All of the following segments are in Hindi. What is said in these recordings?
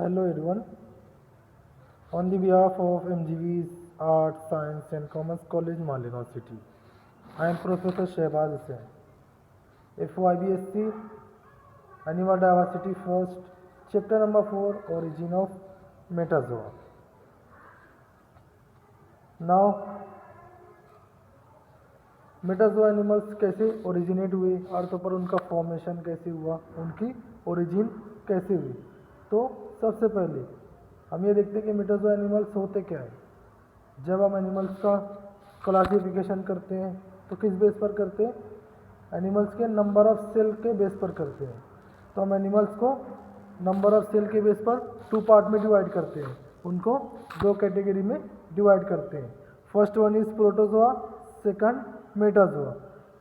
Hello everyone. On the behalf of MGV's Art, Science and Commerce College, Malino City, I am Professor Shehbaz Hussain, FYBSc, Animal Diversity First, Chapter number 4, Origin of Metazoa. Now, Metazoa animals कैसे ओरिजिनेट हुए, अर्थ पर उनका फॉर्मेशन कैसे हुआ, उनकी ओरिजिन कैसे हुई। तो सबसे पहले हम ये देखते हैं कि मेटाजोआ एनिमल्स होते क्या है। जब हम एनिमल्स का क्लासिफिकेशन करते हैं तो किस बेस पर करते हैं, एनिमल्स के नंबर ऑफ सेल के बेस पर करते हैं। तो हम एनिमल्स को नंबर ऑफ सेल के बेस पर टू पार्ट में डिवाइड करते हैं, उनको दो कैटेगरी में डिवाइड करते हैं। First one is protozoa, second Metazoa.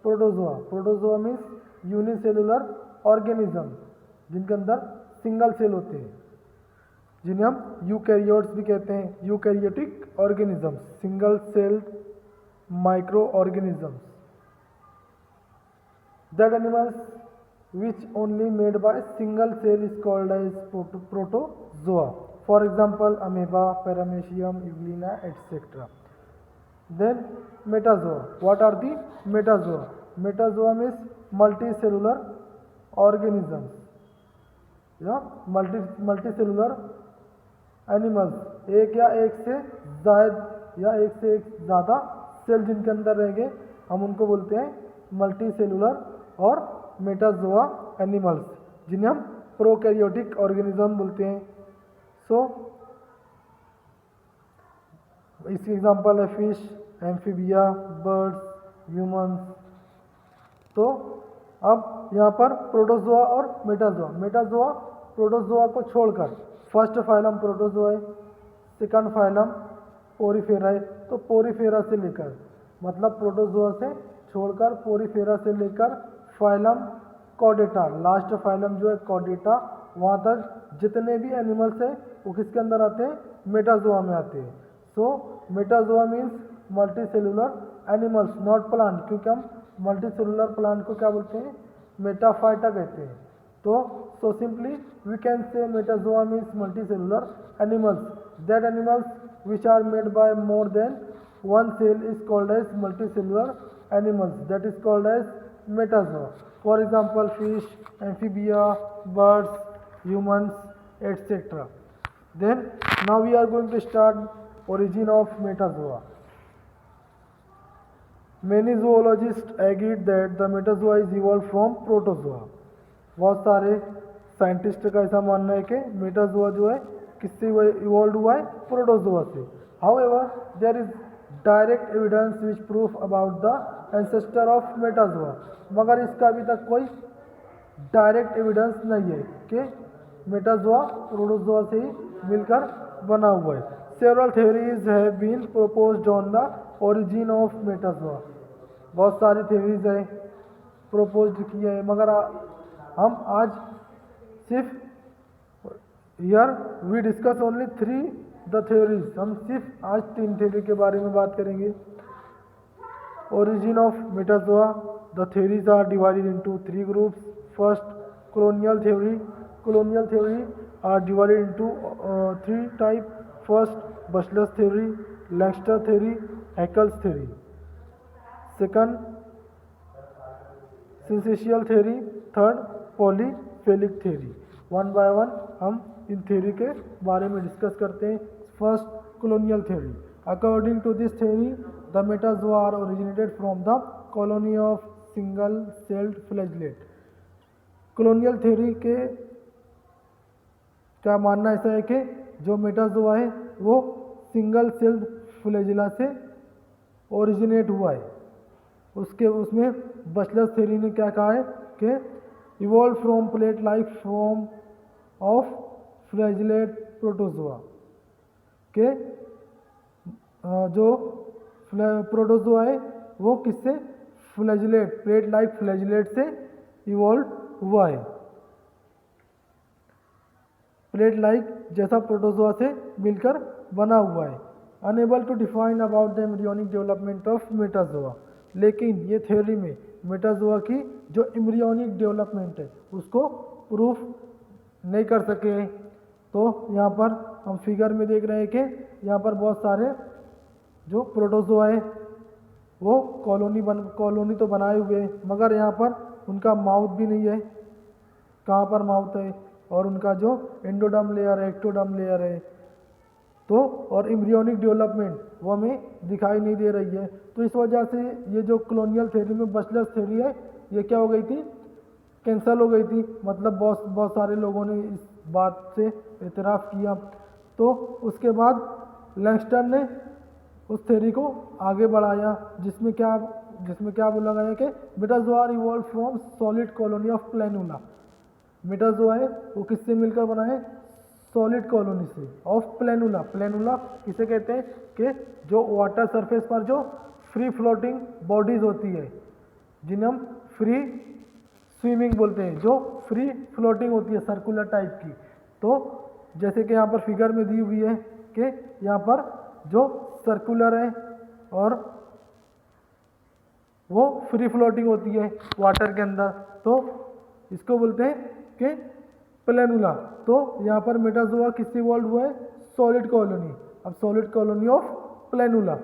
Protozoa means unicellular organism जिनके अंदर सिंगल सेल होते हैं, जिन्हें हम यूकैरियोट्स भी कहते हैं। Eukaryotic organisms, single celled micro organisms. That animals which only made by single cell is called as protozoa. For example, amoeba, paramecium, evelina, etc. Then metazoa. What are the metazoa? Metazoa means multicellular organisms. Multicellular animals, एक या एक से जायद या एक से एक ज़्यादा सेल जिनके अंदर रहेंगे हम उनको बोलते हैं मल्टीसेलुलर और मेटाजोआ एनिमल्स, जिन्हें हम प्रोकैरियोटिक ऑर्गेनिज्म बोलते हैं। सो इसकी एग्जांपल है फिश, एम्फीबिया, बर्ड्स, ह्यूमंस। तो अब यहाँ पर प्रोटोजोआ और मेटाजोआ प्रोटोजोआ को छोड़कर फर्स्ट फाइलम प्रोटोजोआ है, सेकंड फाइलम पोरीफेरा है। तो पोरीफेरा से लेकर मतलब प्रोटोजोआ से छोड़कर पोरीफेरा से लेकर फाइलम कॉर्डेटा, लास्ट फाइलम जो है कॉर्डेटा, वहाँ तक जितने भी एनिमल्स हैं वो किसके अंदर आते हैं, मेटाजोआ में आते हैं। So metazoa means multicellular animals, not plant, क्योंकि हम मल्टीसेलुलर प्लांट को क्या बोलते हैं, मेटाफाइटा कहते हैं। तो so simply we can say metazoa means multicellular animals. That animals which are made by more than one cell is called as multicellular animals, that is called as metazoa. For example, fish, amphibia, birds, humans, etc. Then now we are going to start origin of metazoa. Many zoologists agree that the metazoa is evolved from protozoa. बहुत सारे साइंटिस्ट का ऐसा मानना है कि मेटाजोआ जो है किससे इवॉल्व हुआ है, प्रोटोजोआ से। However there is direct evidence which proof about the ancestor of metazoa, मगर इसका अभी तक कोई डायरेक्ट एविडेंस नहीं है कि मेटाजोआ प्रोटोजोआ से ही मिलकर बना हुआ है। Several theories have been proposed on the origin of metazoa. बहुत सारी थ्योरीज है प्रपोज्ड किया है, मगर हम आज सिर्फ here we discuss only 3 the theories. हम सिर्फ आज 3 थ्योरी के बारे में बात करेंगे। Origin of metazoa, the theories are divided into 3 groups. First, colonial theory. Colonial theory are divided into 3 type. First, Bachelor's theory, Langston theory, Haeckel's theory. Second, syncytial theory. Third, polyphyletic theory. One by one हम इन थ्योरी के बारे में डिस्कस करते हैं। First, colonial theory. According to this theory the metazoa are originated from the colony of single celled flagellate. Colonial theory के क्या मानना ऐसा है कि जो मेटाजोआ है वो सिंगल सेल्ड फ्लैजिला से ओरिजिनेट हुआ है। उसमें बचलर्स थ्योरी ने क्या कहा है कि evolve from plate like form of flagellate protozoa, के जो प्रोटोजोआ है वो किससे, फ्लैजिलेट, प्लेट लाइक फ्लैजिलेट से इवॉल्व हुआ है। प्लेट लाइक जैसा प्रोटोजोआ से मिलकर बना हुआ है। Unable to define about the embryonic development of metazoa, लेकिन ये थ्योरी में मेटाजोआ की जो एम्ब्रियोनिक डेवलपमेंट है उसको प्रूफ नहीं कर सके। तो यहाँ पर हम फिगर में देख रहे हैं कि यहाँ पर बहुत सारे जो प्रोटोजोआ है वो कॉलोनी तो बनाए हुए हैं, मगर यहाँ पर उनका माउथ भी नहीं है। कहाँ पर माउथ है? और उनका जो एंडोडर्म लेयर है, एक्टोडर्म लेयर है, तो और एम्ब्रियोनिक डेवलपमेंट वो हमें दिखाई नहीं दे रही है। तो इस वजह से ये जो कॉलोनियल थ्योरी में बचलर्स थ्योरी है ये क्या हो गई थी? कैंसल हो गई थी। मतलब बहुत सारे लोगों ने इस बात से एतराफ़ किया। तो उसके बाद लैंगस्टर ने उस थ्योरी को आगे बढ़ाया, जिसमें क्या बोला गया कि Metazoa evolve from solid colony of planula. Metazoa है वो किससे मिलकर बना है? सॉलिड कॉलोनी से ऑफ प्लेनुला। प्लेनुला किसे कहते हैं? कि जो वाटर सरफेस पर जो फ्री फ्लोटिंग बॉडीज होती है, जिन्हें हम फ्री स्विमिंग बोलते हैं, जो फ्री फ्लोटिंग होती है सर्कुलर टाइप की। तो जैसे कि यहाँ पर फिगर में दी हुई है कि यहाँ पर जो सर्कुलर है और वो फ्री फ्लोटिंग होती है वाटर के अंदर, तो इसको बोलते हैं कि प्लेनुला। तो यहाँ पर मेटाजोआ किससे इवॉल्व हुआ है? Solid colony. अब solid colony of planula.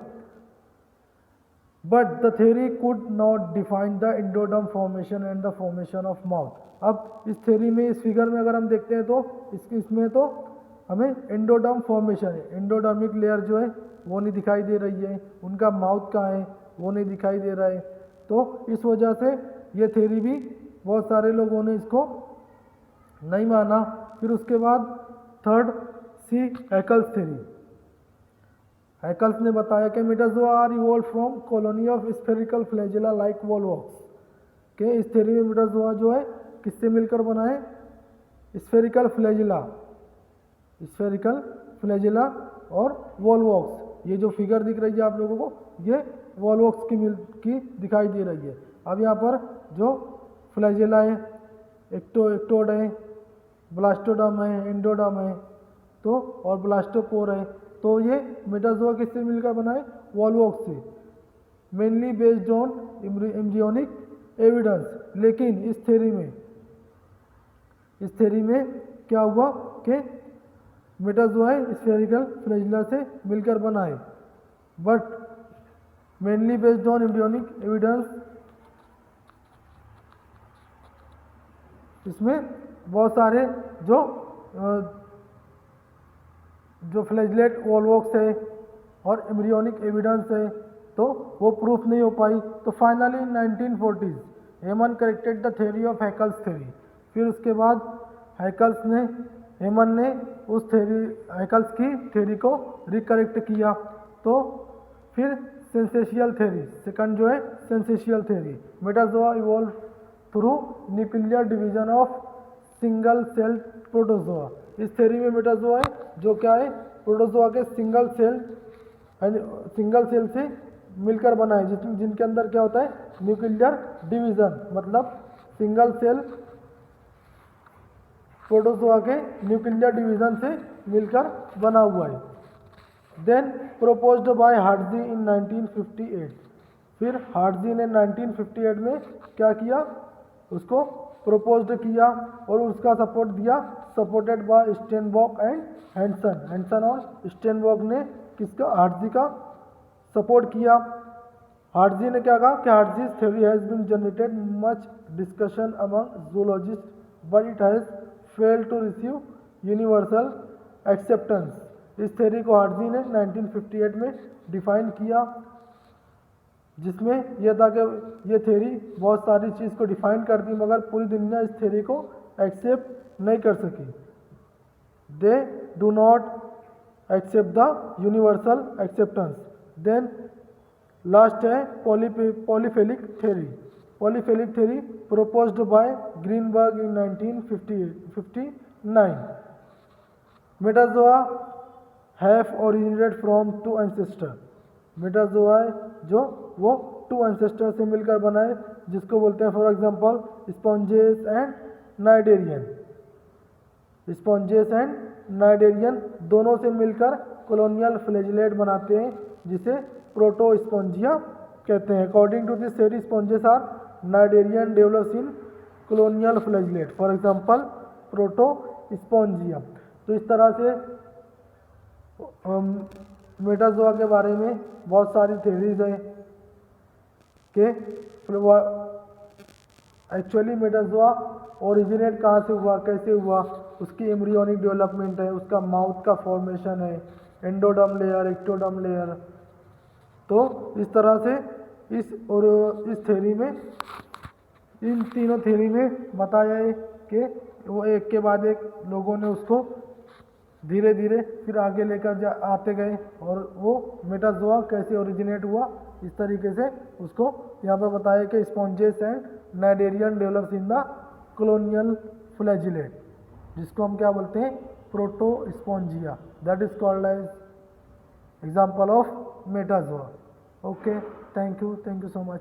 But the theory could not define the endoderm formation and the formation of mouth. अब इस थ्योरी में, इस फिगर में अगर हम देखते हैं तो इसमें तो हमें एंडोडर्म फॉर्मेशन है, एंडोडर्मिक लेयर जो है वो नहीं दिखाई दे रही है। उनका माउथ कहाँ है वो नहीं दिखाई दे रहा है। तो इस वजह से ये थ्योरी भी बहुत सारे लोगों ने इसको नहीं माना। फिर उसके बाद थर्ड सी हैकल्स थ्योरी। हैकल्स ने बताया कि metazoa are evolve from colony of spherical flagella like volvox. के इस थ्योरी में मेटाजोआ जो है किससे मिलकर बना है? स्फेरिकल फ्लैजेला और वॉलवॉक्स। ये जो फिगर दिख रही है आप लोगों को, ये वॉलवॉक्स की दिखाई दे रही है। अब यहाँ पर जो फ्लैजेला है, एक्टोड है, ब्लास्टोडर्म है, एंडोडर्म है, तो और ब्लास्टोपोर है। तो ये मेटाजोआ किससे मिलकर बना है? वॉलवॉक्स से, mainly based on embryonic evidence. लेकिन इस थ्योरी में क्या हुआ कि मेटाजोआ स्फेरिकल फ्लैजेला से मिलकर बना है, but mainly based on embryonic evidence. इसमें बहुत सारे जो फ्लैजलेट वॉलवॉक्स है और एम्ब्रियोनिक एविडेंस है, तो वो प्रूफ नहीं हो पाई। तो finally in 1940s Hyman corrected the theory of Haeckel's theory. फिर उसके बाद हेमन ने हैकल्स की थ्योरी को रिकरेक्ट किया। तो फिर सेंसेशियल थ्योरी, सेकंड जो है syncytial theory. Metazoa evolve through nuclear division of single cell protozoa. इस थ्योरी में मेटाजोआ है जो क्या है? प्रोटोजोआ के सिंगल सेल से मिलकर बना है, जिनके अंदर क्या होता है? Nuclear division. मतलब सिंगल सेल प्रोटोजोआ के न्यूक्लियर डिवीजन से मिलकर बना हुआ है। देन प्रोपोज्ड बाय हार्टजी इन 1958। फिर हार्टजी ने 1958 में क्या किया? उसको प्रोपोज्ड किया और उसका सपोर्ट दिया, supported by Steinbock and Hanson. Hanson और स्टेनबॉक ने किसका? हार्टजी का सपोर्ट किया। हार्टजी ने क्या कहा कि Hadzi's theory has been generated much discussion among zoologist but it has failed to receive universal acceptance. इस थ्योरी को हार्टजी ने 1958 में डिफाइन किया, जिसमें यह था कि ये थ्योरी बहुत सारी चीज़ को डिफाइन करती, मगर पूरी दुनिया इस थ्योरी को एक्सेप्ट नहीं कर सकी। They do not accept the universal acceptance. Then last है polyphyletic theory. Polyphyletic theory proposed by Greenberg in 1959। Metazoa have originated from two ancestor. Metazoa जो वो टू एंसेस्टर से मिलकर बना है, जिसको बोलते हैं for example sponges and cnidarian. Sponges and cnidarian दोनों से मिलकर कॉलोनियल फ्लैजेलेट बनाते हैं, जिसे प्रोटोस्पॉन्जिया कहते हैं। According to this theory sponges are cnidarian develops in colonial flagellate, for example protospongia. तो इस तरह से मेटाजोआ के बारे में बहुत सारी थ्योरीज हैं कि एक्चुअली मेटाजोआ ओरिजिनेट कहाँ से हुआ, कैसे हुआ, उसकी एम्ब्रियोनिक डेवलपमेंट है, उसका माउथ का फॉर्मेशन है, एंडोडर्म लेयर, एक्टोडर्म लेयर। तो इस तरह से इस थ्योरी में, इन तीनों थ्योरी में बताया है कि वो एक के बाद एक लोगों ने उसको धीरे धीरे फिर आगे लेकर आते गए और वो मेटाजोआ कैसे ओरिजिनेट हुआ, इस तरीके से उसको यहाँ पर बताया कि sponges and cnidarian develops in the colonial flagellate, जिसको हम क्या बोलते हैं, protospongia, that is called as example of metazoa. Okay, thank you so much.